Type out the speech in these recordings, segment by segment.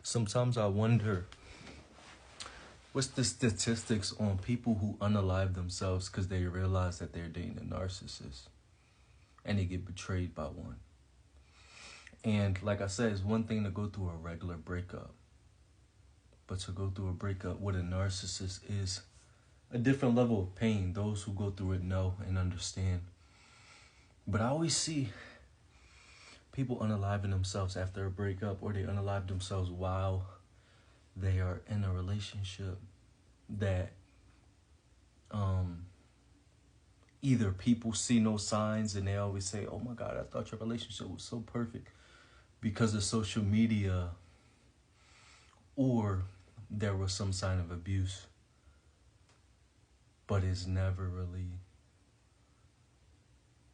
Sometimes I wonder, what's the statistics on people who unalive themselves because they realize that they're dating a narcissist and they get betrayed by one. And like I said, it's one thing to go through a regular breakup, but to go through a breakup with a narcissist is a different level of pain. Those who go through it know and understand. But I always see people unaliving themselves after a breakup, or they unalive themselves while they are in a relationship that either people see no signs and they always say, oh my God, I thought your relationship was so perfect because of social media, or there was some sign of abuse, but it's never really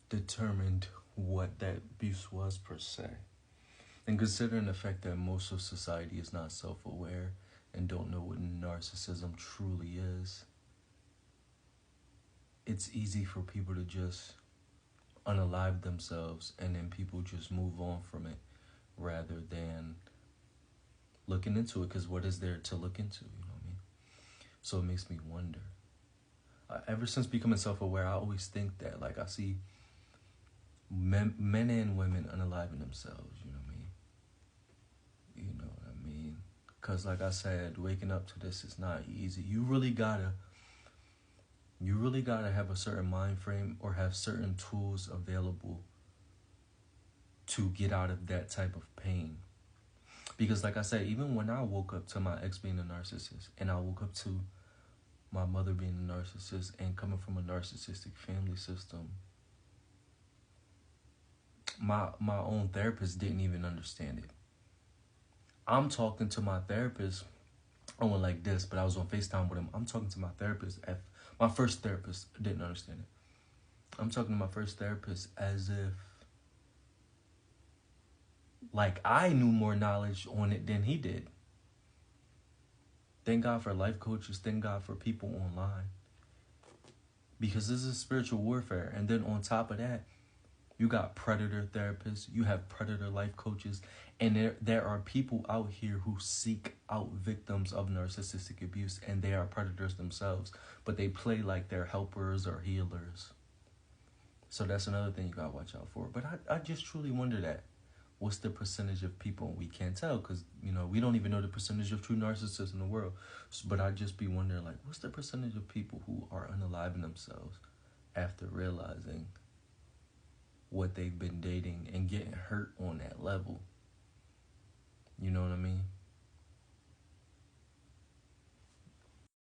determined what that abuse was per se. And considering the fact that most of society is not self-aware and don't know what narcissism truly is, it's easy for people to just unalive themselves and then people just move on from it rather than looking into it, because what is there to look into, you know what I mean? So it makes me wonder. Ever since becoming self-aware, I always think that, like, I see men and women unaliving themselves, you know what I mean? You know what I mean? Because, like I said, waking up to this is not easy. You really gotta have a certain mind frame or have certain tools available to get out of that type of pain. Because, like I said, even when I woke up to my ex being a narcissist, and I woke up to my mother being a narcissist and coming from a narcissistic family system, my own therapist didn't even understand it. I'm talking to my therapist. I went like this, but I was on FaceTime with him. I'm talking to my therapist. My first therapist didn't understand it. I'm talking to my first therapist as if, like, I knew more knowledge on it than he did. Thank God for life coaches. Thank God for people online. Because this is spiritual warfare. And then on top of that, you got predator therapists. You have predator life coaches. And there are people out here who seek out victims of narcissistic abuse. And they are predators themselves. But they play like they're helpers or healers. So that's another thing you got to watch out for. But I just truly wonder that. What's the percentage of people? We can't tell because, you know, we don't even know the percentage of true narcissists in the world. But I'd just be wondering, like, what's the percentage of people who are unaliving themselves after realizing what they've been dating and getting hurt on that level? You know what I mean?